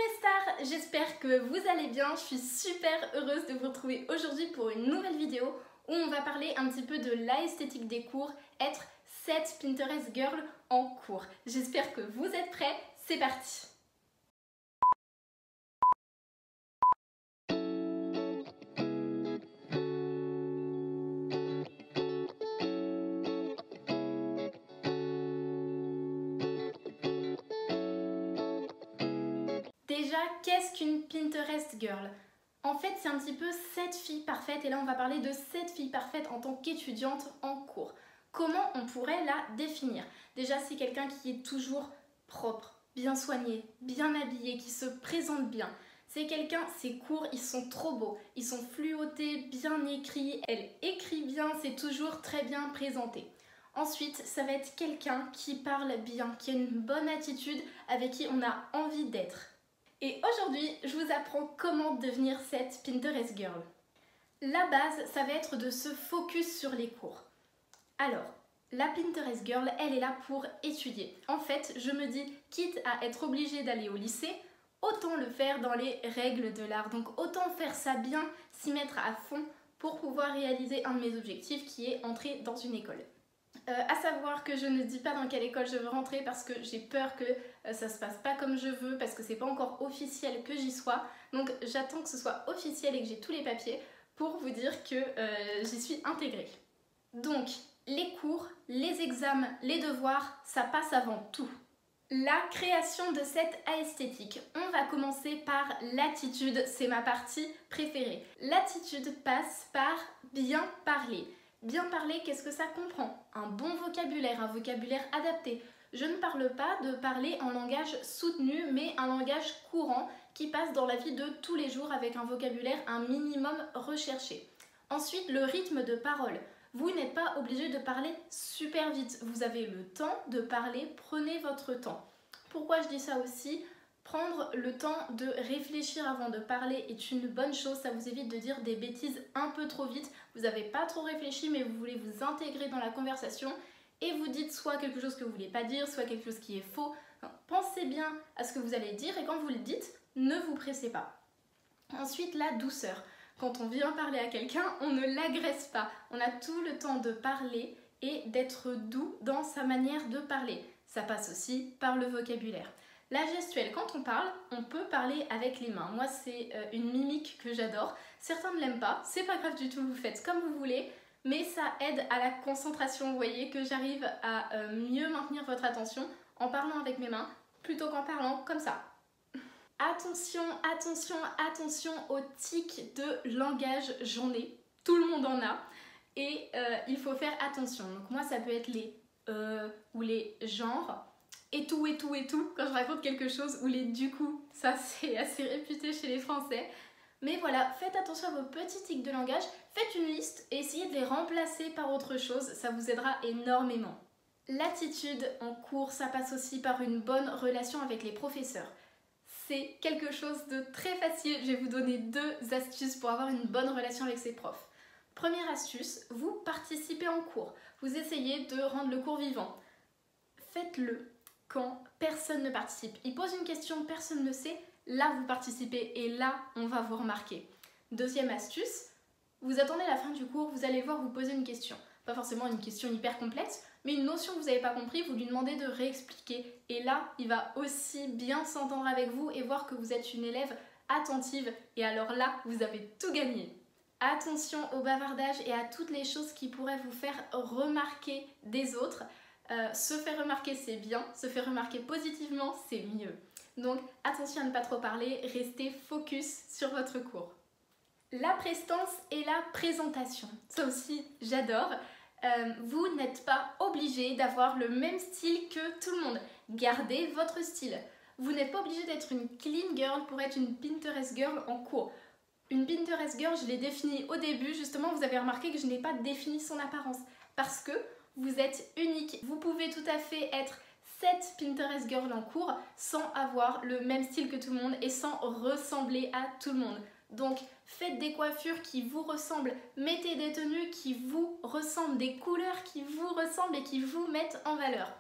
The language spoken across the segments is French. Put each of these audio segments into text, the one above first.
mes stars, j'espère que vous allez bien. Je suis super heureuse de vous retrouver aujourd'hui pour une nouvelle vidéo où on va parler un petit peu de l'esthétique des cours, être cette Pinterest girl en cours. J'espère que vous êtes prêts, c'est parti! Déjà, qu'est-ce qu'une Pinterest girl? En fait, c'est un petit peu cette fille parfaite, et là on va parler de cette fille parfaite en tant qu'étudiante en cours. Comment on pourrait la définir? Déjà, c'est quelqu'un qui est toujours propre, bien soigné, bien habillé, qui se présente bien. C'est quelqu'un, ses cours, ils sont trop beaux, ils sont fluotés, bien écrits, elle écrit bien, c'est toujours très bien présenté. Ensuite, ça va être quelqu'un qui parle bien, qui a une bonne attitude, avec qui on a envie d'être. Et aujourd'hui, je vous apprends comment devenir cette Pinterest girl. La base, ça va être de se focus sur les cours. Alors, la Pinterest girl, elle est là pour étudier. En fait, je me dis, quitte à être obligée d'aller au lycée, autant le faire dans les règles de l'art. Donc autant faire ça bien, s'y mettre à fond pour pouvoir réaliser un de mes objectifs qui est entrer dans une école. À savoir que je ne dis pas dans quelle école je veux rentrer parce que j'ai peur que ça se passe pas comme je veux, parce que c'est pas encore officiel que j'y sois. Donc j'attends que ce soit officiel et que j'ai tous les papiers pour vous dire que j'y suis intégrée. Donc les cours, les examens, les devoirs, ça passe avant tout. La création de cette esthétique. On va commencer par l'attitude, c'est ma partie préférée. L'attitude passe par bien parler. Bien parler, qu'est-ce que ça comprend? Un bon vocabulaire, un vocabulaire adapté. Je ne parle pas de parler en langage soutenu, mais un langage courant qui passe dans la vie de tous les jours avec un vocabulaire un minimum recherché. Ensuite, le rythme de parole. Vous n'êtes pas obligé de parler super vite. Vous avez le temps de parler, prenez votre temps. Pourquoi je dis ça aussi? Prendre le temps de réfléchir avant de parler est une bonne chose, ça vous évite de dire des bêtises un peu trop vite. Vous n'avez pas trop réfléchi mais vous voulez vous intégrer dans la conversation et vous dites soit quelque chose que vous ne voulez pas dire, soit quelque chose qui est faux. Pensez bien à ce que vous allez dire et quand vous le dites, ne vous pressez pas. Ensuite, la douceur. Quand on vient parler à quelqu'un, on ne l'agresse pas. On a tout le temps de parler et d'être doux dans sa manière de parler. Ça passe aussi par le vocabulaire. La gestuelle, quand on parle, on peut parler avec les mains. Moi, c'est une mimique que j'adore. Certains ne l'aiment pas, c'est pas grave du tout, vous faites comme vous voulez, mais ça aide à la concentration. Vous voyez que j'arrive à mieux maintenir votre attention en parlant avec mes mains plutôt qu'en parlant comme ça. Attention, attention, attention aux tics de langage, j'en ai, tout le monde en a, et il faut faire attention. Donc moi, ça peut être les ou les genres. Et tout, et tout, et tout, quand je raconte quelque chose, ou les du coup, ça c'est assez réputé chez les Français. Mais voilà, faites attention à vos petits tics de langage, faites une liste et essayez de les remplacer par autre chose, ça vous aidera énormément. L'attitude en cours, ça passe aussi par une bonne relation avec les professeurs. C'est quelque chose de très facile, je vais vous donner 2 astuces pour avoir une bonne relation avec ses profs. Première astuce, vous participez en cours, vous essayez de rendre le cours vivant. Faites-le quand personne ne participe. Il pose une question, personne ne sait, là vous participez et là on va vous remarquer. Deuxième astuce, vous attendez la fin du cours, vous allez voir vous poser une question. Pas forcément une question hyper complexe, mais une notion que vous n'avez pas compris, vous lui demandez de réexpliquer. Et là, il va aussi bien s'entendre avec vous et voir que vous êtes une élève attentive. Et alors là, vous avez tout gagné. Attention au bavardage et à toutes les choses qui pourraient vous faire remarquer des autres. Se faire remarquer c'est bien, se faire remarquer positivement c'est mieux. Donc attention à ne pas trop parler, restez focus sur votre cours. La prestance et la présentation, ça aussi j'adore. Vous n'êtes pas obligé d'avoir le même style que tout le monde. Gardez votre style. Vous n'êtes pas obligé d'être une clean girl pour être une Pinterest girl en cours. Une Pinterest girl, je l'ai définie au début, justement vous avez remarqué que je n'ai pas défini son apparence parce que vous êtes unique. Vous pouvez tout à fait être cette Pinterest girl en cours sans avoir le même style que tout le monde et sans ressembler à tout le monde. Donc faites des coiffures qui vous ressemblent, mettez des tenues qui vous ressemblent, des couleurs qui vous ressemblent et qui vous mettent en valeur.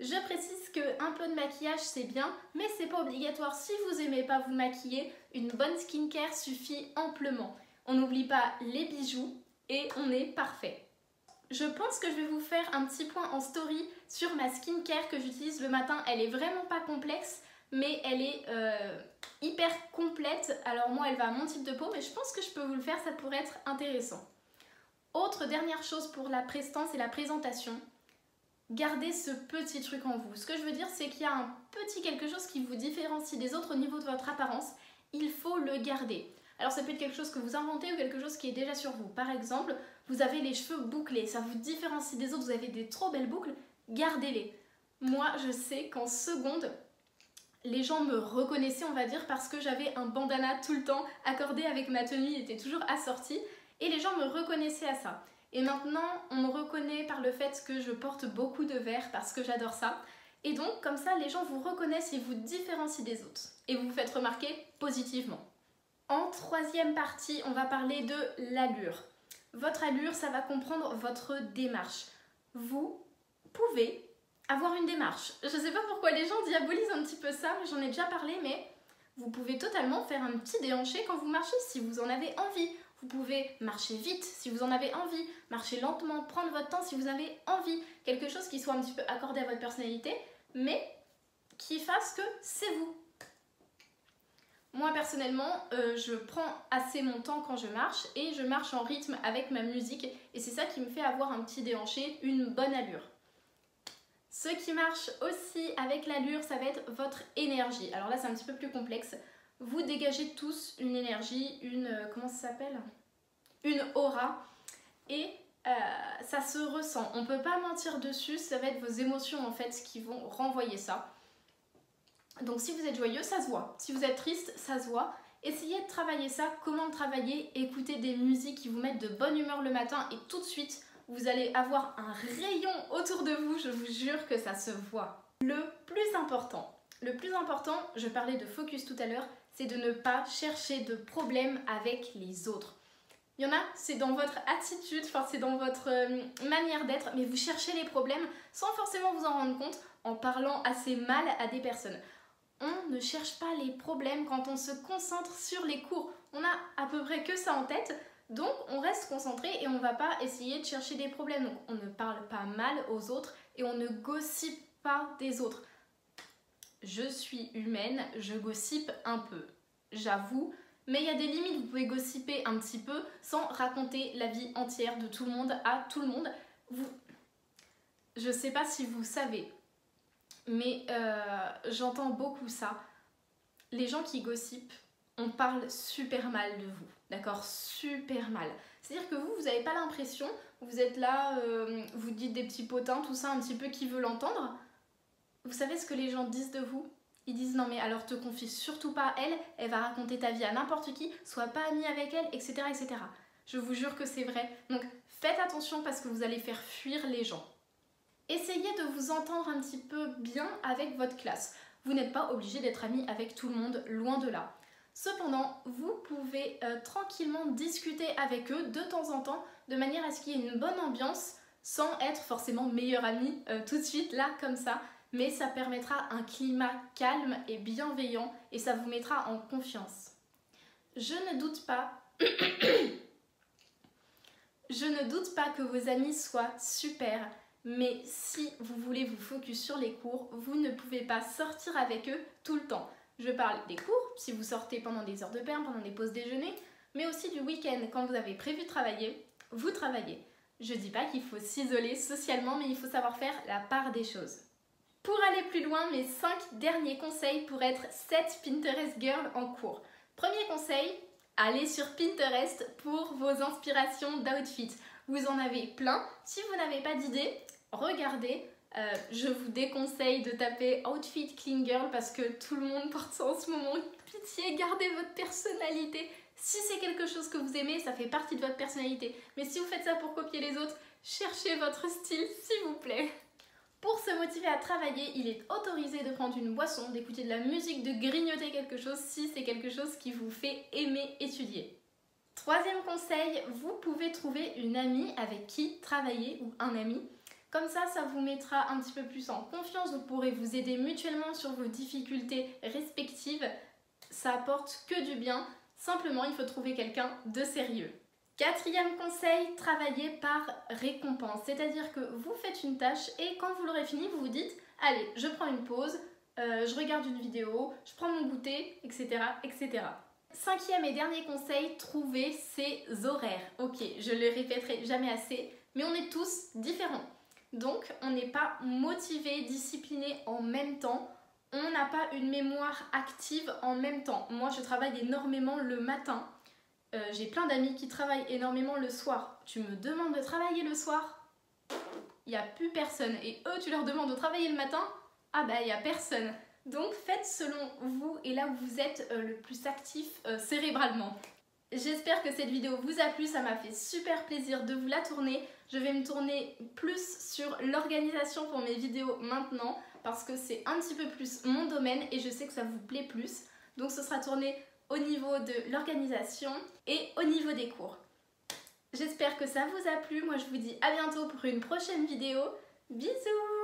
Je précise qu'un peu de maquillage c'est bien, mais c'est pas obligatoire. Si vous aimez pas vous maquiller, une bonne skincare suffit amplement. On n'oublie pas les bijoux et on est parfait. Je pense que je vais vous faire un petit point en story sur ma skincare que j'utilise le matin. Elle est vraiment pas complexe, mais elle est hyper complète. Alors moi, elle va à mon type de peau, mais je pense que je peux vous le faire, ça pourrait être intéressant. Autre dernière chose pour la prestance et la présentation, gardez ce petit truc en vous. Ce que je veux dire, c'est qu'il y a un petit quelque chose qui vous différencie des autres au niveau de votre apparence. Il faut le garder. Alors ça peut être quelque chose que vous inventez ou quelque chose qui est déjà sur vous. Par exemple, vous avez les cheveux bouclés, ça vous différencie des autres, vous avez des trop belles boucles, gardez-les. Moi, je sais qu'en seconde, les gens me reconnaissaient, on va dire, parce que j'avais un bandana tout le temps accordé avec ma tenue, il était toujours assorti, et les gens me reconnaissaient à ça. Et maintenant, on me reconnaît par le fait que je porte beaucoup de verre parce que j'adore ça. Et donc, comme ça, les gens vous reconnaissent et vous différencient des autres. Et vous vous faites remarquer positivement. En troisième partie, on va parler de l'allure. Votre allure, ça va comprendre votre démarche. Vous pouvez avoir une démarche. Je ne sais pas pourquoi les gens diabolisent un petit peu ça, j'en ai déjà parlé, mais vous pouvez totalement faire un petit déhanché quand vous marchez si vous en avez envie. Vous pouvez marcher vite si vous en avez envie, marcher lentement, prendre votre temps si vous avez envie. Quelque chose qui soit un petit peu accordé à votre personnalité, mais qui fasse que c'est vous. Moi personnellement, je prends assez mon temps quand je marche et je marche en rythme avec ma musique et c'est ça qui me fait avoir un petit déhanché, une bonne allure. Ce qui marche aussi avec l'allure, ça va être votre énergie. Alors là, c'est un petit peu plus complexe. Vous dégagez tous une énergie, comment ça s'appelle ? Une aura et ça se ressent. On ne peut pas mentir dessus, ça va être vos émotions en fait qui vont renvoyer ça. Donc si vous êtes joyeux, ça se voit. Si vous êtes triste, ça se voit. Essayez de travailler ça. Comment le travailler ? Écoutez des musiques qui vous mettent de bonne humeur le matin et tout de suite, vous allez avoir un rayon autour de vous. Je vous jure que ça se voit. Le plus important, je parlais de focus tout à l'heure, c'est de ne pas chercher de problème avec les autres. Il y en a, c'est dans votre attitude, c'est dans votre manière d'être, mais vous cherchez les problèmes sans forcément vous en rendre compte en parlant assez mal à des personnes. On ne cherche pas les problèmes quand on se concentre sur les cours. On a à peu près que ça en tête, donc on reste concentré et on ne va pas essayer de chercher des problèmes. Donc on ne parle pas mal aux autres et on ne gossipe pas des autres. Je suis humaine, je gossipe un peu, j'avoue, mais il y a des limites, vous pouvez gossiper un petit peu sans raconter la vie entière de tout le monde à tout le monde. Je ne sais pas si vous savez, mais j'entends beaucoup ça. Les gens qui gossipent, on parle super mal de vous, d'accord ? Super mal. C'est-à-dire que vous n'avez pas l'impression, vous êtes là, vous dites des petits potins, tout ça, un petit peu qui veut l'entendre. Vous savez ce que les gens disent de vous ? Ils disent non mais alors te confie surtout pas à elle, elle va raconter ta vie à n'importe qui, sois pas ami avec elle, etc. etc. Je vous jure que c'est vrai. Donc faites attention parce que vous allez faire fuir les gens. Essayez de vous entendre un petit peu bien avec votre classe. Vous n'êtes pas obligé d'être ami avec tout le monde, loin de là. Cependant, vous pouvez tranquillement discuter avec eux de temps en temps, de manière à ce qu'il y ait une bonne ambiance, sans être forcément meilleur ami tout de suite, là, comme ça. Mais ça permettra un climat calme et bienveillant et ça vous mettra en confiance. Je ne doute pas que vos amis soient super, mais si vous voulez vous focus sur les cours, vous ne pouvez pas sortir avec eux tout le temps. Je parle des cours, si vous sortez pendant des heures de perm, pendant des pauses déjeuner, mais aussi du week-end, quand vous avez prévu de travailler, vous travaillez. Je ne dis pas qu'il faut s'isoler socialement, mais il faut savoir faire la part des choses. Pour aller plus loin, mes 5 derniers conseils pour être cette Pinterest Girl en cours. Premier conseil, allez sur Pinterest pour vos inspirations d'outfit. Vous en avez plein. Si vous n'avez pas d'idée, regardez. Je vous déconseille de taper Outfit Clean Girl parce que tout le monde porte ça en ce moment. Pitié, gardez votre personnalité. Si c'est quelque chose que vous aimez, ça fait partie de votre personnalité. Mais si vous faites ça pour copier les autres, cherchez votre style, s'il vous plaît. Pour se motiver à travailler, il est autorisé de prendre une boisson, d'écouter de la musique, de grignoter quelque chose si c'est quelque chose qui vous fait aimer étudier. Troisième conseil, vous pouvez trouver une amie avec qui travailler ou un ami. Comme ça vous mettra un petit peu plus en confiance, vous pourrez vous aider mutuellement sur vos difficultés respectives. Ça apporte que du bien, simplement il faut trouver quelqu'un de sérieux. Quatrième conseil, travailler par récompense, c'est-à-dire que vous faites une tâche et quand vous l'aurez fini, vous vous dites « Allez, je prends une pause, je regarde une vidéo, je prends mon goûter, etc. etc. » Cinquième et dernier conseil, trouver ses horaires. Ok, je le répéterai jamais assez, mais on est tous différents. Donc, on n'est pas motivé, discipliné en même temps. On n'a pas une mémoire active en même temps. Moi, je travaille énormément le matin. J'ai plein d'amis qui travaillent énormément le soir. Tu me demandes de travailler le soir? Il n'y a plus personne. Et eux, tu leur demandes de travailler le matin? Ah bah, il n'y a personne. Donc, faites selon vous et là où vous êtes le plus actif cérébralement. J'espère que cette vidéo vous a plu, ça m'a fait super plaisir de vous la tourner. Je vais me tourner plus sur l'organisation pour mes vidéos maintenant parce que c'est un petit peu plus mon domaine et je sais que ça vous plaît plus. Donc ce sera tourné au niveau de l'organisation et au niveau des cours. J'espère que ça vous a plu, moi je vous dis à bientôt pour une prochaine vidéo. Bisous!